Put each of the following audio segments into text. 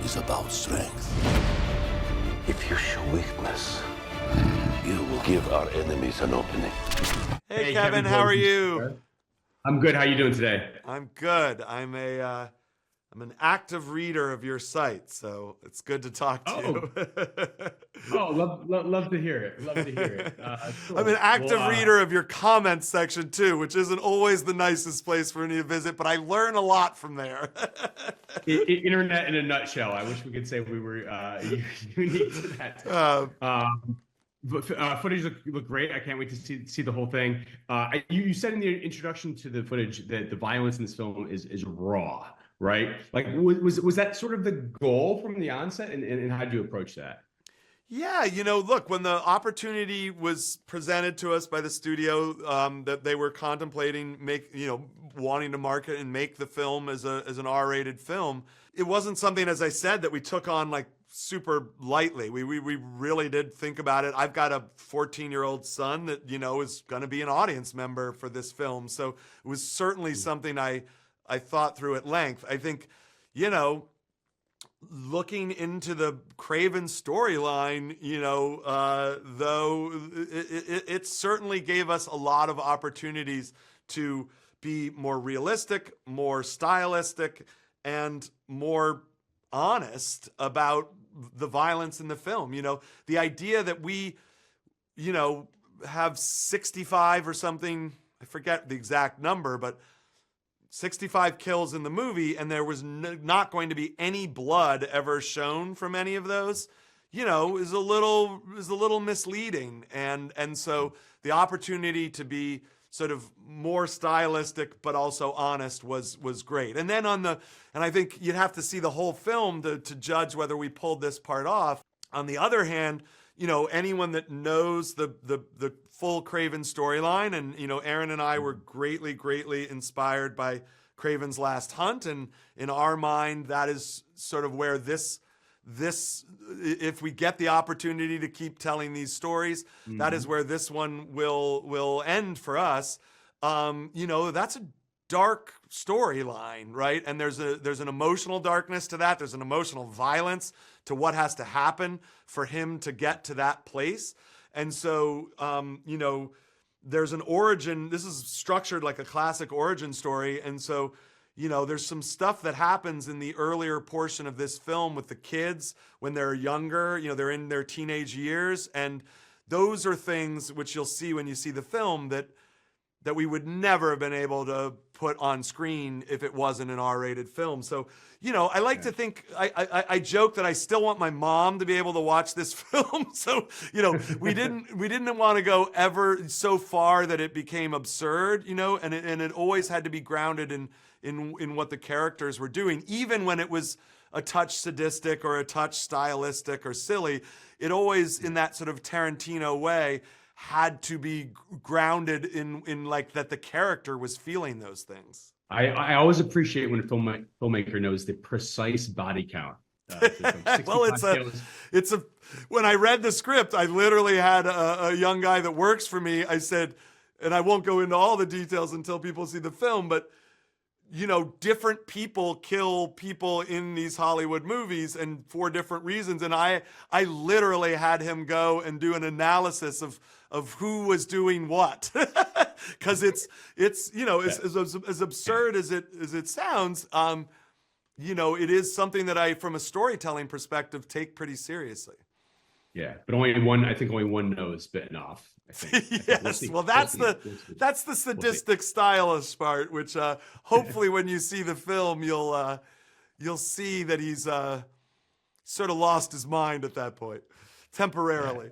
is about strength. If you show weakness, you will give our enemies an opening. Hey Kevin, how are you? I'm good. How you doing today? I'm good. I'm an active reader of your site, so it's good to talk to you. Love to hear it. Love to hear it. Cool. I'm an active reader of your comments section too, which isn't always the nicest place for me to visit, but I learn a lot from there. Internet in a nutshell. I wish we could say we were unique to that. Footage look great. I can't wait to see the whole thing. You said in the introduction to the footage that the violence in this film is raw, right? Like, was that sort of the goal from the onset, and how did you approach that? Yeah, look, when the opportunity was presented to us by the studio, that they were contemplating wanting to market and make the film as an R-rated film, it wasn't something, as I said, that we took on like super lightly. We really did think about it. I've got a 14-year-old son that, is going to be an audience member for this film. So it was certainly something I thought through at length. I think, looking into the Kraven storyline, though it certainly gave us a lot of opportunities to be more realistic, more stylistic, and more honest about the violence in the film. The idea that we, have 65 or something, I forget the exact number, but 65 kills in the movie, and there was not going to be any blood ever shown from any of those, is a little misleading. And so the opportunity to be sort of more stylistic but also honest was great. And then and I think you'd have to see the whole film to judge whether we pulled this part off. On the other hand, anyone that knows the full Kraven storyline, and Aaron and I were greatly inspired by Kraven's Last Hunt, and in our mind that is sort of where this if we get the opportunity to keep telling these stories, that is where this one will end for us. That's a dark storyline, right? And there's an emotional darkness to that. There's an emotional violence to what has to happen for him to get to that place. And so, there's an origin. This is structured like a classic origin story. And so, there's some stuff that happens in the earlier portion of this film with the kids when they're younger, they're in their teenage years. And those are things which you'll see when you see the film that we would never have been able to put on screen if it wasn't an R-rated film. So, I like to think, I joke that I still want my mom to be able to watch this film. So, we didn't want to go ever so far that it became absurd, and it always had to be grounded in what the characters were doing. Even when it was a touch sadistic or a touch stylistic or silly, it always, in that sort of Tarantino way, had to be grounded in like that the character was feeling those things. I always appreciate when a filmmaker knows the precise body count. Well, when I read the script, I literally had a young guy that works for me. I said, and I won't go into all the details until people see the film, but different people kill people in these Hollywood movies, and for different reasons. And I literally had him go and do an analysis of who was doing what, because it's as absurd as it sounds. It is something that I, from a storytelling perspective, take pretty seriously. Yeah, but only one nose bitten off. Yes, well, that's the sadistic stylish part, which hopefully when you see the film, you'll see that he's sort of lost his mind at that point, temporarily.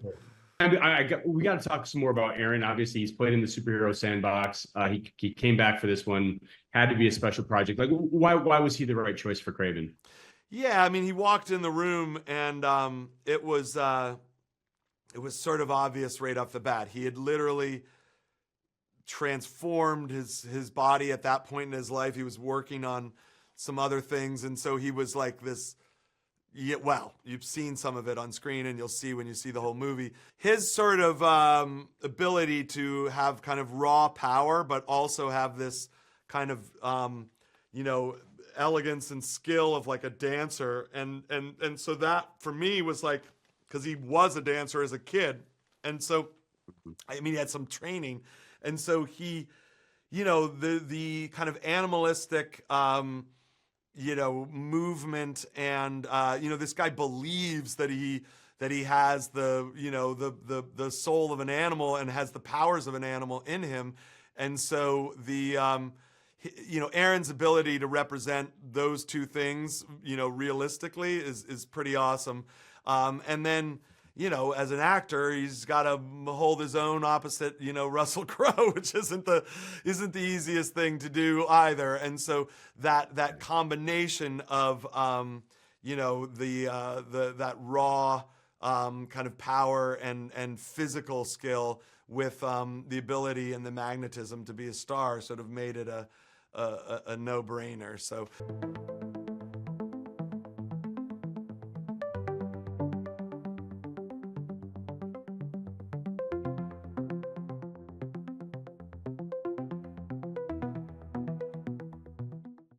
And we got to talk some more about Aaron. Obviously, he's played in the superhero sandbox. He came back for this one. Had to be a special project. Like, why was he the right choice for Kraven? Yeah, I mean, he walked in the room, and it was sort of obvious right off the bat. He had literally transformed his body at that point in his life. He was working on some other things, and so he was like this. Yeah, well, you've seen some of it on screen, and you'll see when you see the whole movie. His sort of ability to have kind of raw power, but also have this kind of, elegance and skill of like a dancer, and so that for me was like, because he was a dancer as a kid, and so I mean he had some training, and so he, you know, the kind of animalistic you know, movement, and you know, this guy believes that he has the, you know, the soul of an animal and has the powers of an animal in him. And so the you know, Aaron's ability to represent those two things, you know, realistically is pretty awesome. And then, you know, as an actor, he's got to hold his own opposite, you know, Russell Crowe, which isn't the easiest thing to do either. And so that combination of you know, that raw kind of power and physical skill with the ability and the magnetism to be a star sort of made it a no-brainer. So.